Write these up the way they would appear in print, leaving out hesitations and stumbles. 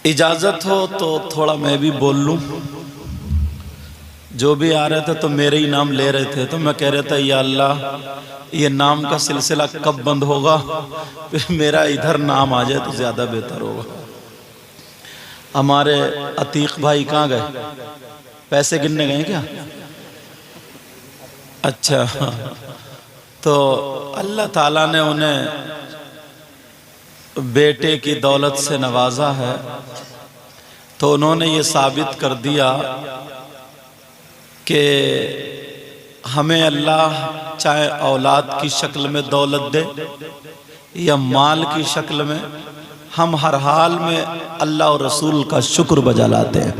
इजाज़त हो तो थोड़ा मैं भी बोल लूँ। जो भी आ रहे थे तो मेरे ही नाम ले रहे थे, तो मैं कह रहा था या अल्लाह ये नाम का सिलसिला कब बंद होगा, फिर मेरा इधर नाम आ जाए तो ज़्यादा बेहतर होगा। हमारे अतीक भाई कहाँ गए? पैसे गिनने गए क्या? अच्छा, तो अल्लाह ताला ने उन्हें बेटे की दौलत से नवाजा है, तो उन्होंने ये साबित कर दिया कि हमें अल्लाह चाहे औलाद की शक्ल में दौलत दे या माल की शक्ल में, हम हर हाल में अल्लाह और रसूल का शुक्र बजा लाते हैं।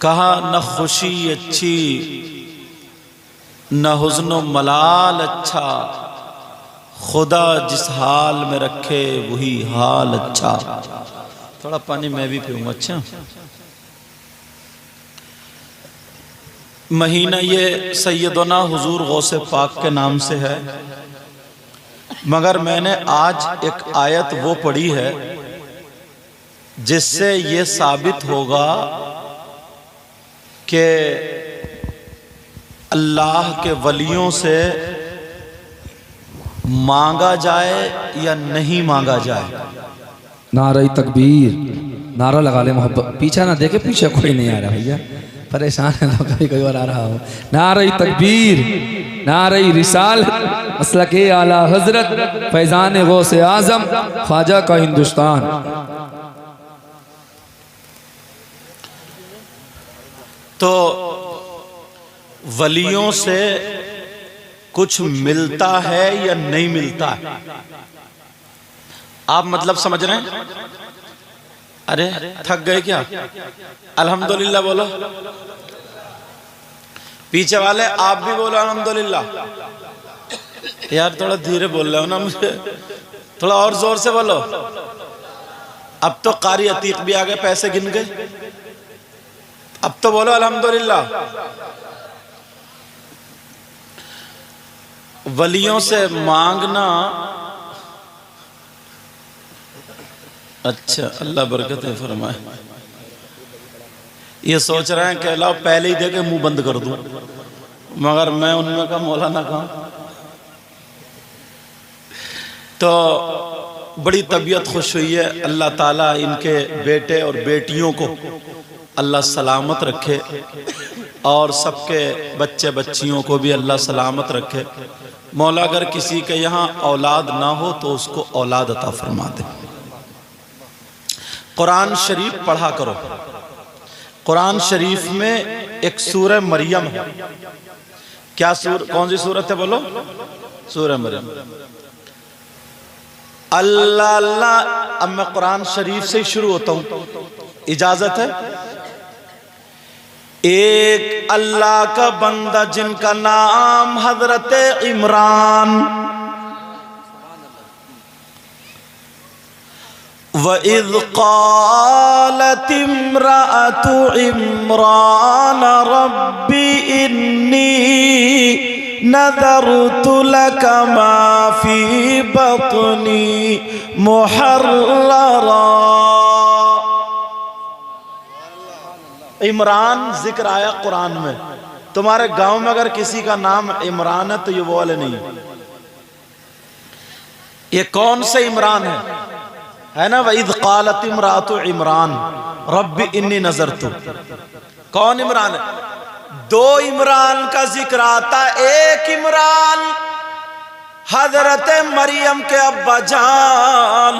कहा न खुशी अच्छी न हुज़्न मलाल अच्छा, खुदा जिस हाल में रखे वही हाल अच्छा। थोड़ा पानी मैं भी पीऊंगा। अच्छा, महीना ये सैयदना हुजूर गौसे पाक के नाम से है, मगर मैंने आज एक आयत वो पढ़ी है जिससे ये साबित होगा कि अल्लाह के वलियों से मांगा जाए या नहीं मांगा जाए। नारे तकबीर, नारा लगा ले मोहब्बत। पीछा ना देखे, पीछे कोई नहीं आ रहा भैया, परेशान है लोग, कभी बार आ रहा हो। नारे तकबीर, नारे रिसाल, मसलके आला हजरत फैजान गौसे आजम ख्वाजा का हिंदुस्तान। तो वलियों से कुछ मिलता है या नहीं मिलता है, आप मतलब समझ रहे हैं? अरे थक गए क्या? अल्हम्दुलिल्लाह बोलो। पीछे वाले आप भी बोलो अल्हम्दुलिल्लाह। यार थोड़ा धीरे बोल रहे हो ना, मुझे थोड़ा और जोर से बोलो। अब तो कारी अतीक भी आ गए, पैसे गिन गए, अब तो बोलो अल्हम्दुलिल्लाह। वलियों से मांगना, अच्छा अल्लाह बरकतें फरमाए। ये सोच रहे हैं कि लाओ पहले ही दे के मुंह बंद कर दूं, मगर मैं उनमें का मौलाना कहा। तो बड़ी तबीयत खुश हुई है। अल्लाह ताला इनके बेटे और बेटियों को अल्लाह सलामत रखे और सबके बच्चे बच्चियों को भी अल्लाह सलामत रखे। मौला अगर किसी के यहाँ औलाद ना हो तो उसको औलाद अता फरमा दे। कुरान शरीफ पढ़ा करो। कुरान शरीफ में एक सूरह मरियम है। क्या कौन सी सूरत है बोलो? सूरह मरियम। अल्लाह अल्लाह। अब मैं कुरान शरीफ से ही शुरू होता हूं, इजाजत है? एक अल्लाह का बंदा जिनका नाम हजरत इमरान, व इज़ क़ालत इम्रअतु इमरान रब्बी इन्नी नज़रतु लका मा फ़ी बत्नी मुहर्ररा। इमरान जिक्र आया कुरान में। तुम्हारे गांव में अगर किसी का नाम इमरान है तो ये वो वाले नहीं है। ये कौन से इमरान है ना? वइज़ क़ालत इम्रअतु इमरान रब्बी इन्नी नज़रतु। कौन इमरान है? दो इमरान का जिक्र आता। एक इमरान हजरत मरियम के अब्बा जान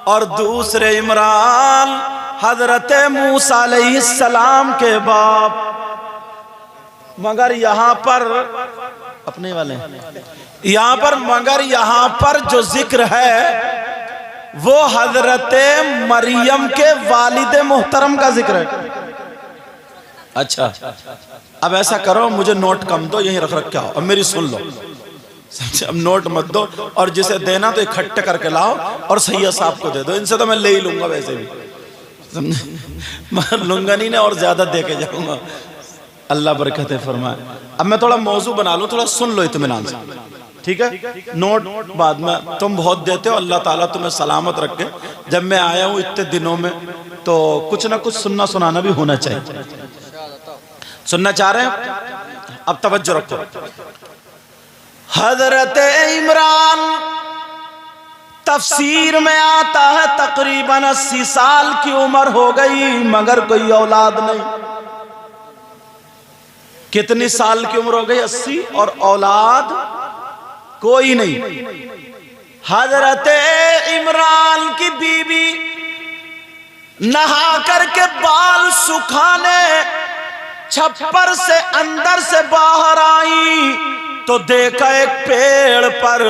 और दूसरे इमरान हजरत मूसा अलैहिस्सलाम के बाप। मगर यहां पर अपने वाले यहां पर, मगर यहां पर जो जिक्र है वो हजरत मरियम के वालिद मोहतरम का जिक्र है। अच्छा, अब ऐसा करो, मुझे नोट कम दो, यहीं रख के आओ, अब मेरी सुन लो। अब नोट मत दो, और जिसे देना तो इकट्ठे करके लाओ और सैयद साहब को दे दो। इनसे तो मैं ले ही लूंगा वैसे भी, मगर लूंगा नहीं ना, और ज्यादा दे के जाऊंगा। अल्लाह बरकतें फरमाए। अब मैं थोड़ा मौजू बना लूं, थोड़ा सुन लो इत्मीनान से। ठीक है, नोट बाद में। तुम बहुत देते हो, अल्लाह ताला तुम्हें सलामत रखे। जब मैं आया हूँ इतने दिनों में तो कुछ ना कुछ सुनना सुनाना भी होना चाहिए। सुनना चाह रहे हैं? अब तवज्जो रखो। हजरत इमरान तफसीर में आता है तकरीबन 80 साल की उम्र हो गई मगर कोई औलाद नहीं। कितनी साल की उम्र हो गई? 80, और औलाद कोई नहीं। हजरत इमरान की बीवी नहा करके बाल सुखाने छप्पर से अंदर से बाहर आई तो देखा एक पेड़ पर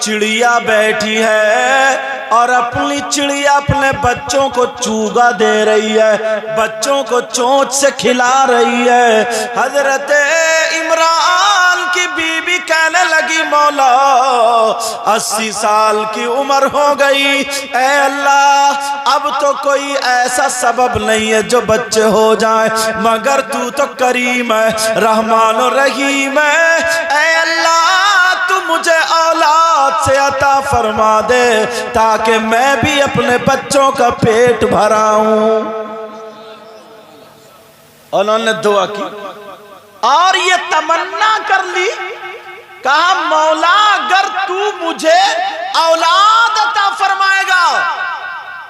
चिड़िया बैठी है और अपनी चिड़िया अपने बच्चों को चूगा दे रही है, बच्चों को चोंच से खिला रही है। हजरत इमरान की बीवी कहने लगी, मौला 80 साल की उम्र हो गई, ऐ अल्लाह अब तो कोई ऐसा सबब नहीं है जो बच्चे हो जाए, मगर तू तो करीम है, रहमान और रहीम है। ऐ अल्लाह तू मुझे औलाद से अता फरमा दे ताकि मैं भी अपने बच्चों का पेट भराऊं। उन्होंने दुआ की और ये तमन्ना कर ली, कहा मौला अगर तू मुझे औलाद अता फरमाएगा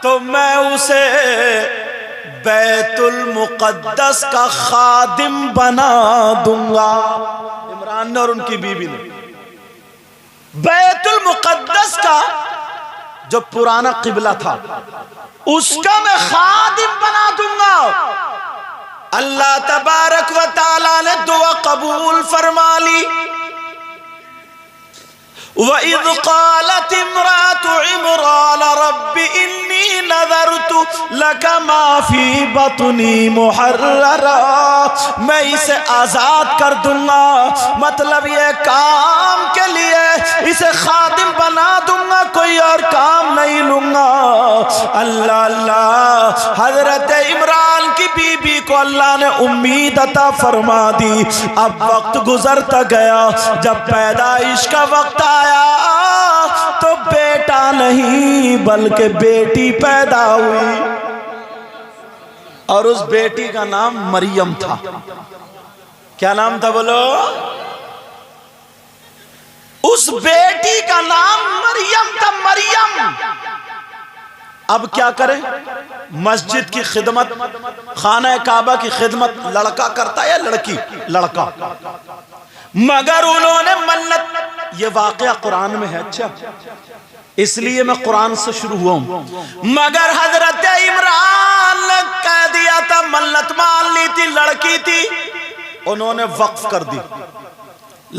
तो मैं उसे बैतुल मुक़द्दस का खादिम बना दूंगा। इमरान ने और उनकी बीवी ने बैतुल मुक़द्दस का जो पुराना किबला था उसका मैं खादिम बना दूंगा। अल्लाह तबारक व तआला ने दुआ कबूल फरमा ली। वइज़ क़ालत इम्रातु इमरान रब्बि इन्नी नज़रतु लका मा फ़ी बत्नी मुहर्ररा, मैं इसे आज़ाद कर दूंगा, मतलब ये काम के लिए इसे खादिम बना दूंगा, कोई और काम नहीं लूंगा। अल्लाह अल्लाह, हजरत इमरान की बीबी को अल्लाह ने उम्मीद अता फरमा दी। अब वक्त गुजरता गया, जब पैदाइश का वक्त आया तो बेटा नहीं बल्कि बेटी पैदा हुई और उस बेटी का नाम मरियम था। क्या नाम था बोलो? उस बेटी का नाम मरियम था, मरियम। अब क्या करें? मस्जिद की खिदमत, खाना काबा की खिदमत लड़का करता है या लड़की? लड़का। मगर उन्होंने मन्नत, ये वाकया कुरान में है, अच्छा इसलिए मैं कुरान से शुरू हुआ हूं। मगर हजरत इमरान ने कह दिया था, मन्नत मान ली थी, लड़की थी, उन्होंने वक्फ कर दी,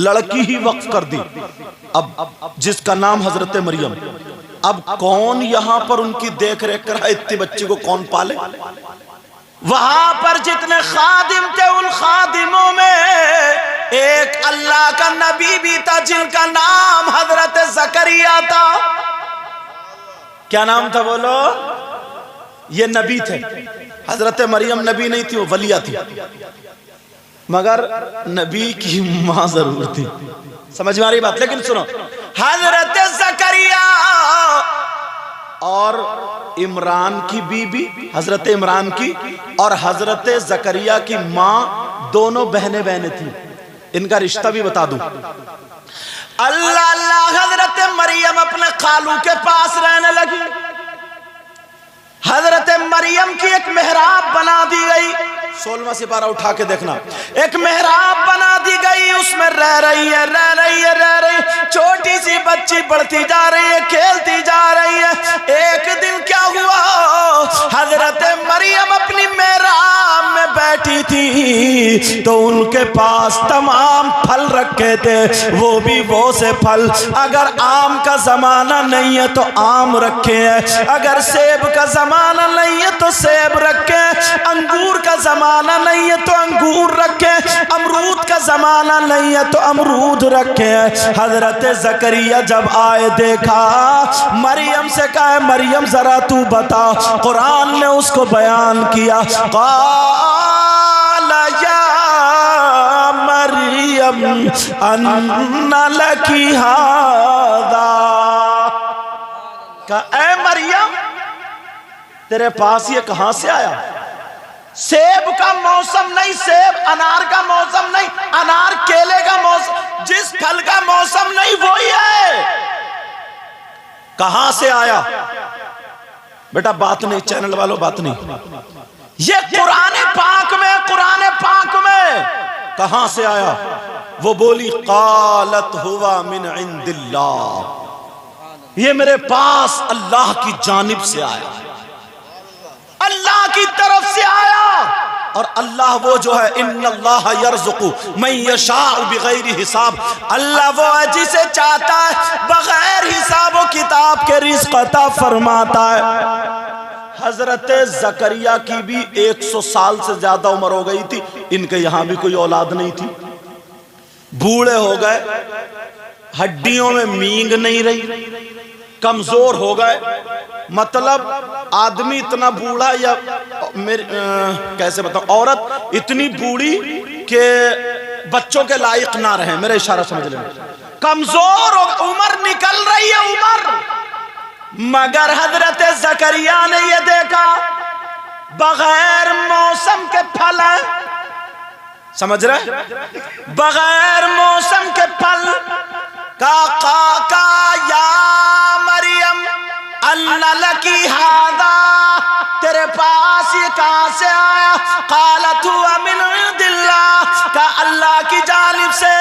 लड़की ही वक्फ कर दी। अब जिसका नाम हजरत मरियम, अब कौन यहां पर उनकी देख रेख करे? इतनी बच्ची को कौन पाले? वहां पर जितने खादिम थे उन खादिमों में एक अल्लाह का नबी भी था जिनका नाम हजरत जकरिया था। क्या नाम था बोलो? ये नबी थे। हजरत मरियम नबी नहीं थी, वो वलिया थी, मगर नबी की मां जरूर थी। समझ में आ रही बात? लेकिन सुनो, हजरत जकरिया और इमरान की बीबी, हजरत इमरान की और हजरत जकरिया की मां दोनों बहने बहने थी। इनका रिश्ता भी बता दूं। अल्लाह अल्लाह, हजरत मरियम अपने खालू के पास रहने लगी। हजरत मरियम की एक मेहराब बना दी गई। 16वां सिपारा उठा के देखना, एक मेहराब बना दी गई, उसमें रह रही है, रह रही है, रह रही है। छोटी सी बच्ची बढ़ती जा रही है, खेलती जा रही है। एक दिन क्या हुआ, हजरत मरियम अपनी मेहराब में बैठी थी तो उनके पास तमाम फल रखे थे, वो भी वो से फल, अगर आम का जमाना नहीं है तो आम रखे हैं, अगर सेब का जमाना नहीं है तो सेब रखे, अंगूर का जमाना नहीं है तो अंगूर रखे, अमरूद का जमाना नहीं है तो अमरूद रखे। हजरत जकरिया जब आए, देखा, मरियम से कहा, मरियम जरा तू बता। कुरान ने उसको बयान किया, क़ाल या मरियम मरियम अन्ना लकी हादा, का ऐ मरियम तेरे पास ये कहां से आया? सेब का मौसम नहीं, सेब अनार का मौसम नहीं, अनार केले का मौसम, जिस फल का मौसम नहीं वही है, कहां से आया? बेटा बात नहीं, चैनल वालों बात नहीं, ये कुरान पाक में, कुरान पाक में कहां से आया? वो बोली कालत हुवा मिन इंदिल्लाह, ये मेरे पास अल्लाह की जानिब से आया, अल्लाह की तरफ से आया। और अल्लाह वो जो है इन्नल्लाह यर्ज़ुक़ु मन यशाअ बिग़ैरि हिसाब, अल्लाह वो है जिसे चाहता है बगैर हिसाब व किताब के रिज़्क़ अता फरमाता है। हजरत ज़करिया की भी 100 साल से ज्यादा उम्र हो गई थी, इनके यहां भी कोई औलाद नहीं थी, बूढ़े हो गए, हड्डियों में मींग नहीं रही, कमजोर हो गए, मतलब आदमी इतना बूढ़ा या कैसे बताऊं, औरत इतनी बूढ़ी के बच्चों के लायक ना रहे, मेरा इशारा समझ लेना, कमजोर हो, उम्र निकल रही है उम्र, मगर हजरत ज़करिया ने यह देखा बगैर मौसम के फल है, समझ रहे, बगैर मौसम के फल का या मरियम अन्ना लकी हादा, तेरे पास ये कहां से आया? कालत हुवा मिन इंदिल्लाह, का अल्लाह की जानिब से।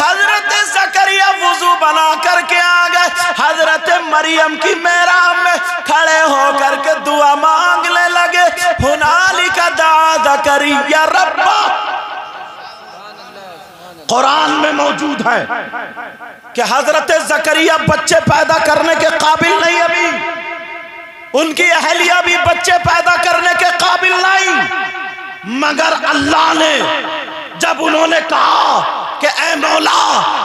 हजरत ज़करिया वुजू बना करके आ गए, हजरत मरियम की मेहराब में खड़े होकर के दुआ मांगने लगे, हुनालिका दा ज़करिया रब्बा। कुरान में मौजूद है कि हजरत ज़करिया बच्चे पैदा करने के काबिल नहीं, अभी उनकी अहलिया भी बच्चे पैदा करने के काबिल नहीं, मगर अल्लाह ने जब उन्होंने कहा कि ऐ मौला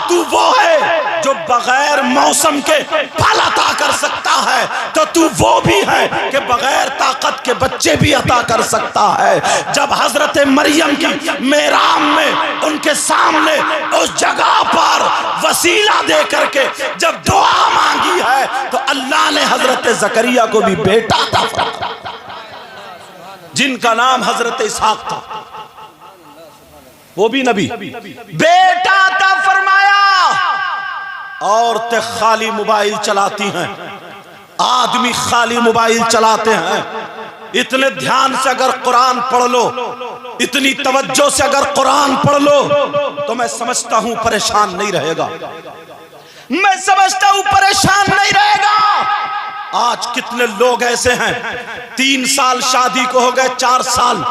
तू वो है जो बगैर मौसम के फल अता कर सकता है, तो तू वो भी है कि बगैर ताकत के बच्चे भी अता कर सकता है। जब हजरत मरियम की मेहराब में उनके सामने उस जगह पर वसीला दे करके जब दुआ मांगी है, तो अल्लाह ने हजरत ज़करिया को भी बेटा अता फरमाया, जिनका नाम हजरत इसहाक था, वो भी नबी, बेटा अता फरमाया। औरतें खाली मोबाइल चलाती हैं, आदमी खाली मोबाइल चलाते हैं, इतने ध्यान से अगर कुरान पढ़ लो, इतनी तवज्जो से अगर कुरान पढ़ लो, तो मैं समझता हूं परेशान नहीं रहेगा, मैं समझता हूं परेशान नहीं रहेगा। आज कितने लोग ऐसे हैं 3 साल शादी को हो गए, 4 साल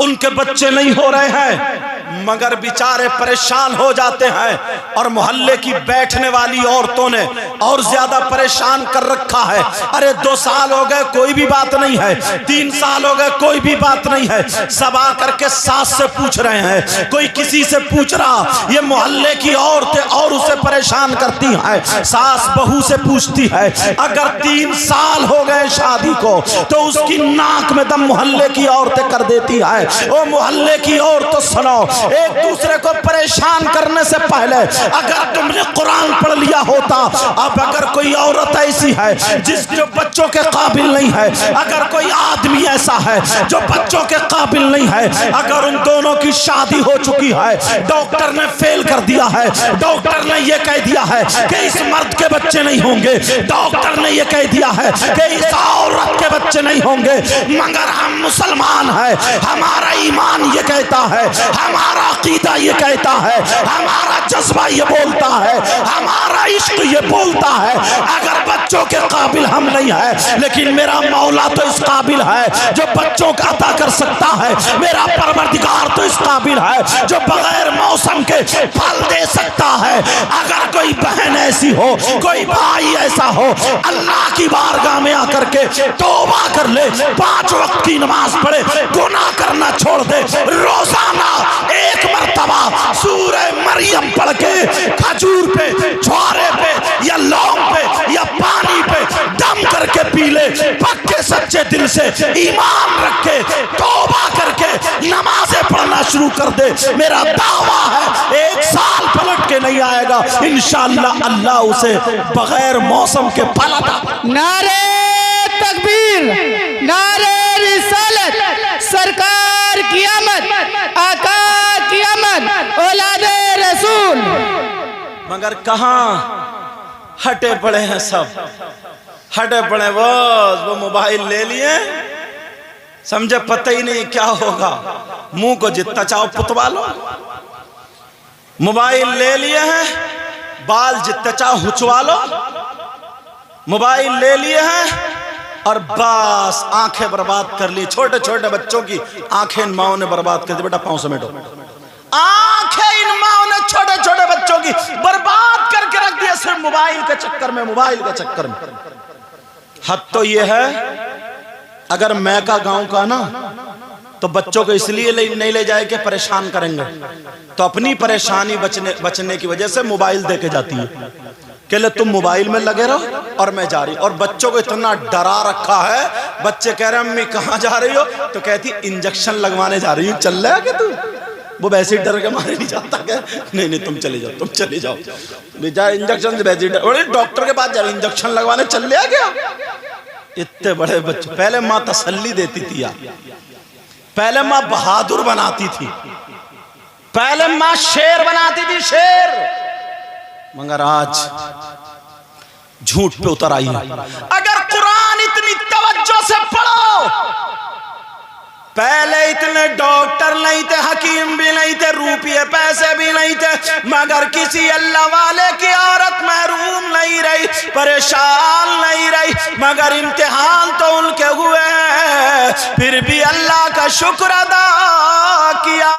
उनके बच्चे नहीं हो रहे हैं, मगर बेचारे परेशान हो जाते हैं। और मोहल्ले की बैठने वाली औरतों ने और ज्यादा परेशान कर रखा है। अरे 2 साल हो गए कोई भी बात नहीं है, 3 साल हो गए कोई भी बात नहीं है, सब आ करके सास से पूछ रहे हैं, कोई किसी से पूछ रहा, ये मोहल्ले की औरतें और उसे परेशान करती हैं, सास बहू से पूछती है। अगर 3 साल हो गए शादी को तो उसकी नाक में दम मोहल्ले की औरतें कर देती है। ओ मोहल्ले की औरतों सुनो, एक दूसरे को परेशान करने से पहले अगर तुमने कुरान पढ़ लिया होता। अब अगर कोई औरत ऐसी है जिसके बच्चों के काबिल नहीं है, अगर कोई आदमी ऐसा है जो बच्चों के काबिल नहीं है, अगर उन दोनों की शादी हो चुकी है, डॉक्टर ने फेल कर दिया है, डॉक्टर ने यह कह दिया है कि इस मर्द के बच्चे नहीं होंगे, डॉक्टर ने यह कह दिया है कि इस औरत के बच्चे नहीं होंगे, मगर हम मुसलमान हैं, हमारा ईमान ये कहता है, हमारा अकीदा ये कहता है, हमारा जज्बा ये बोलता है, हमारा इश्क ये बोलता है, अगर बच्चों के काबिल हम नहीं है, लेकिन मेरा मौला तो इस काबिल है जो बच्चों का अता कर सकता है, मेरा परवरदिगार तो इस काबिल है जो बगैर मौसम के फल दे सकता है। अगर कोई बहन ऐसी हो, कोई भाई ऐसा हो, अल्लाह की बारगाह में आकर के तौबा कर ले, 5 वक्त की नमाज पढ़े, गुनाह करना छोड़ दे, रोजाना 1 मरतबा सूरह मरियम पढ़ के खजूर पे, छुआरे पे या लौंग पे या पानी पे दम करके पी ले, पक्के सच्चे सच्चे दिल से ईमान रख के तौबा करके नमाजें पढ़ना शुरू कर दे, मेरा दावा है 1 साल पलट के नहीं आएगा, इंशाअल्लाह अल्लाह उसे बगैर मौसम के फल अता। नारे तकबीर, नारे रिसालत, सरकार की आमद, आका की आमद, औलादे रसूल। मगर कहाँ हटे पड़े हैं सब, हटे पड़े वो मोबाइल ले लिए, समझे पता ही नहीं क्या होगा, मुंह को जितना चाहो पुतवा लो। मोबाइल ले लिए हैं, बाल जितना चाहो हुचवा लो। मोबाइल ले लिए हैं और बस आंखें बर्बाद कर ली। छोटे छोटे बच्चों की आंखें इन माओ ने बर्बाद कर दी। बेटा पांव समेटो। आंखें इन माओ ने छोटे छोटे बच्चों की बर्बाद करके रख दिया, सिर्फ मोबाइल के चक्कर में, मोबाइल के चक्कर में। हद तो ये है, अगर मैं का गांव का ना तो बच्चों को इसलिए नहीं ले जाए कि परेशान करेंगे, तो अपनी परेशानी बचने की वजह से मोबाइल देके जाती है कि ले तुम मोबाइल में लगे रहो और मैं जा रही। और बच्चों को इतना डरा रखा है, बच्चे कह रहे हैं अम्मी कहाँ जा रही हो, तो कहती इंजेक्शन लगवाने जा रही हूँ। चल रहा है कि तू? वो वैसे ही डर के मारे नहीं जाता क्या? नहीं तुम चले जाओ, तुम चले जाओ, जा इंजेक्शन से वैसे ही डॉक्टर के पास जा रही, इंजेक्शन लगवाने चल लिया क्या? इतने बड़े बच्चे। पहले माँ तसल्ली देती थी यार, पहले माँ बहादुर बनाती थी, पहले माँ शेर बनाती थी, शेर। मगर आज झूठ पे उतर आई है। अगर कुरान इतनी तवज्जो से पढ़ो, पहले इतने डॉक्टर नहीं थे, हकीम भी नहीं थे, रुपये पैसे भी नहीं थे, मगर किसी अल्लाह वाले की औरत महरूम नहीं रही, परेशान नहीं रही, मगर इम्तिहान तो उनके हुए, फिर भी अल्लाह का शुक्र अदा किया।